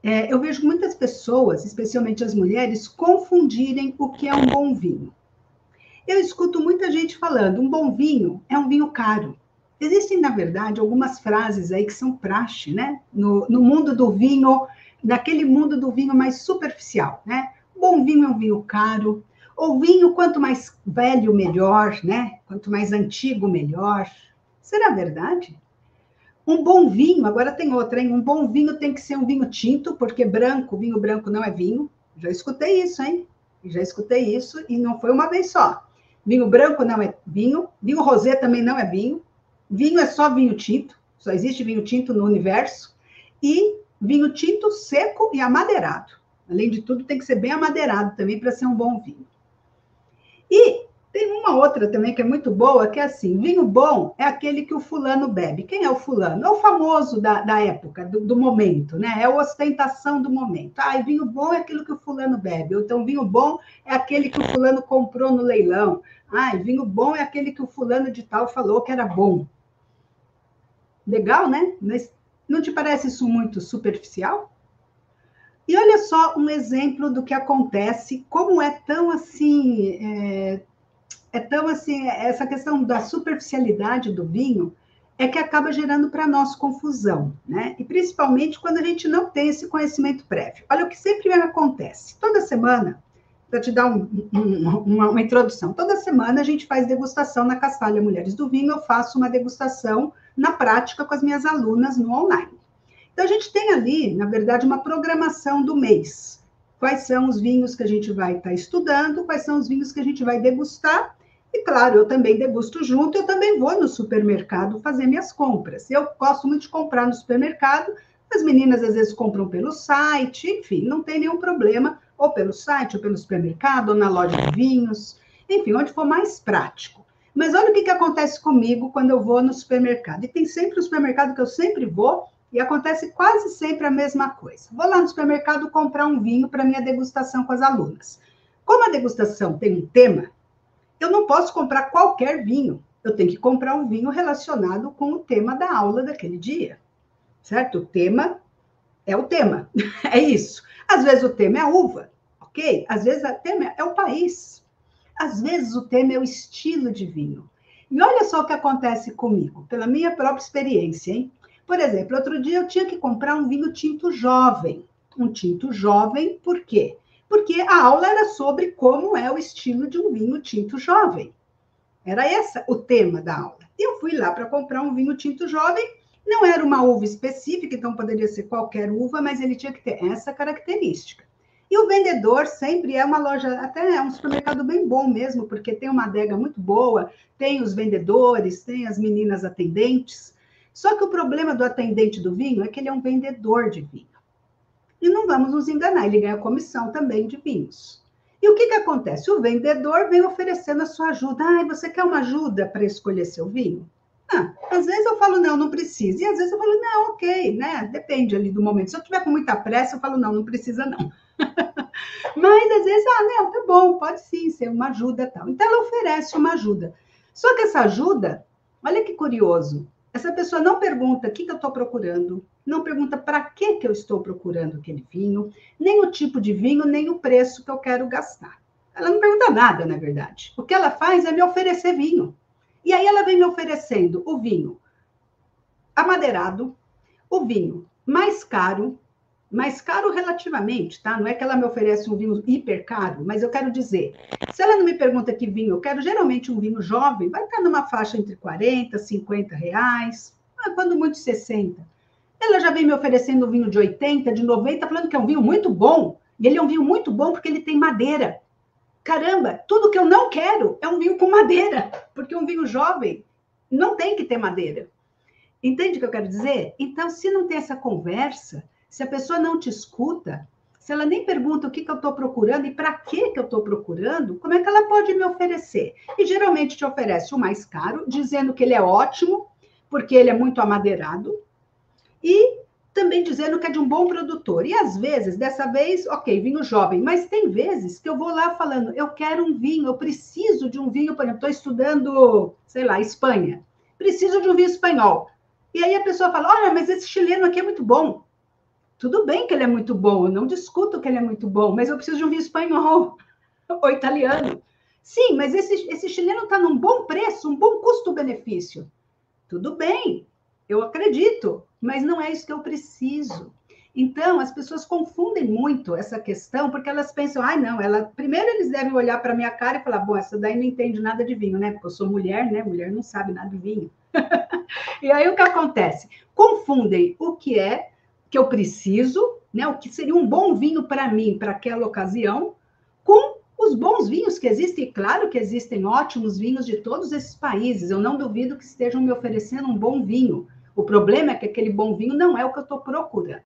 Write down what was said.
Eu vejo muitas pessoas, especialmente as mulheres, confundirem o que é um bom vinho. Eu escuto muita gente falando, um bom vinho é um vinho caro. Existem, na verdade, algumas frases aí que são praxe, né? No mundo do vinho, naquele mundo do vinho mais superficial, né? Bom vinho é um vinho caro. Ou vinho, quanto mais velho, melhor, né? Quanto mais antigo, melhor. Será verdade? Um bom vinho, agora tem outra, hein? Um bom vinho tem que ser um vinho tinto, porque vinho branco não é vinho. Já escutei isso, hein? Já escutei isso e não foi uma vez só. Vinho branco não é vinho, vinho rosé também não é vinho. Vinho é só vinho tinto, só existe vinho tinto no universo. E vinho tinto seco e amadeirado. Além de tudo, tem que ser bem amadeirado também para ser um bom vinho. E tem uma outra também que é muito boa, que é assim, vinho bom é aquele que o fulano bebe. Quem é o fulano? É o famoso da época, do momento, né? É a ostentação do momento. Ah, vinho bom é aquilo que o fulano bebe. Ou então, vinho bom é aquele que o fulano comprou no leilão. Ah, vinho bom é aquele que o fulano de tal falou que era bom. Legal, né? Mas não te parece isso muito superficial? E olha só um exemplo do que acontece, como é tão assim, tão assim, essa questão da superficialidade do vinho é que acaba gerando para nós confusão, né? E principalmente quando a gente não tem esse conhecimento prévio. Olha o que sempre acontece. Toda semana, para te dar uma introdução, toda semana a gente faz degustação na Castalha Mulheres do Vinho, eu faço uma degustação na prática com as minhas alunas no online. Então a gente tem ali, na verdade, uma programação do mês. Quais são os vinhos que a gente vai estar estudando, quais são os vinhos que a gente vai degustar. E claro, eu também degusto junto, eu também vou no supermercado fazer minhas compras. Eu gosto muito de comprar no supermercado, as meninas às vezes compram pelo site, enfim, não tem nenhum problema, ou pelo site, ou pelo supermercado, ou na loja de vinhos, enfim, onde for mais prático. Mas olha o que acontece comigo quando eu vou no supermercado. E tem sempre o supermercado que eu sempre vou, e acontece quase sempre a mesma coisa. Vou lá no supermercado comprar um vinho para minha degustação com as alunas. Como a degustação tem um tema, eu não posso comprar qualquer vinho. Eu tenho que comprar um vinho relacionado com o tema da aula daquele dia. Certo? O tema é o tema. É isso. Às vezes o tema é a uva, ok? Às vezes o tema é o país. Às vezes o tema é o estilo de vinho. E olha só o que acontece comigo, pela minha própria experiência, hein? Por exemplo, outro dia eu tinha que comprar um vinho tinto jovem. Um tinto jovem, por quê? Porque a aula era sobre como é o estilo de um vinho tinto jovem. Era esse o tema da aula. E eu fui lá para comprar um vinho tinto jovem. Não era uma uva específica, então poderia ser qualquer uva, mas ele tinha que ter essa característica. E o vendedor sempre é uma loja, até é um supermercado bem bom mesmo, porque tem uma adega muito boa, tem os vendedores, tem as meninas atendentes. Só que o problema do atendente do vinho é que ele é um vendedor de vinho. E não vamos nos enganar, ele ganha comissão também de vinhos. E o que acontece? O vendedor vem oferecendo a sua ajuda. Ah, você quer uma ajuda para escolher seu vinho? Ah, às vezes eu falo, não, não precisa. E às vezes eu falo, não, ok, né? Depende ali do momento. Se eu tiver com muita pressa, eu falo, não, não precisa não. Mas às vezes, não, tá bom, pode sim ser uma ajuda tal. Então ela oferece uma ajuda. Só que essa ajuda, olha que curioso, essa pessoa não pergunta o que eu estou procurando, não pergunta para que eu estou procurando aquele vinho, nem o tipo de vinho, nem o preço que eu quero gastar. Ela não pergunta nada, na verdade. O que ela faz é me oferecer vinho. E aí ela vem me oferecendo o vinho amadeirado, o vinho mais caro relativamente, tá? Não é que ela me oferece um vinho hiper caro, mas eu quero dizer, se ela não me pergunta que vinho eu quero, geralmente um vinho jovem vai estar numa faixa entre 40, 50 reais, quando muito 60. Ela já vem me oferecendo um vinho de 80, de 90, falando que é um vinho muito bom, e ele é um vinho muito bom porque ele tem madeira. Caramba, tudo que eu não quero é um vinho com madeira, porque um vinho jovem não tem que ter madeira. Entende o que eu quero dizer? Então, se não tem essa conversa, se a pessoa não te escuta, se ela nem pergunta o que eu estou procurando e para que eu estou procurando, como é que ela pode me oferecer? E geralmente te oferece o mais caro, dizendo que ele é ótimo, porque ele é muito amadeirado, e também dizendo que é de um bom produtor. E às vezes, dessa vez, ok, vinho jovem, mas tem vezes que eu vou lá falando, eu quero um vinho, eu preciso de um vinho, por exemplo, estou estudando, sei lá, Espanha, preciso de um vinho espanhol. E aí a pessoa fala, olha, mas esse chileno aqui é muito bom. Tudo bem que ele é muito bom, eu não discuto que ele é muito bom, mas eu preciso de um vinho espanhol ou italiano. Sim, mas esse chileno está num bom preço, um bom custo-benefício. Tudo bem, eu acredito, mas não é isso que eu preciso. Então, as pessoas confundem muito essa questão, porque elas pensam, não, primeiro eles devem olhar para a minha cara e falar, bom, essa daí não entende nada de vinho, né? Porque eu sou mulher, né? Mulher não sabe nada de vinho. E aí o que acontece? Confundem o que é que eu preciso, né? O que seria um bom vinho para mim, para aquela ocasião, com os bons vinhos que existem. E claro que existem ótimos vinhos de todos esses países. Eu não duvido que estejam me oferecendo um bom vinho. O problema é que aquele bom vinho não é o que eu estou procurando.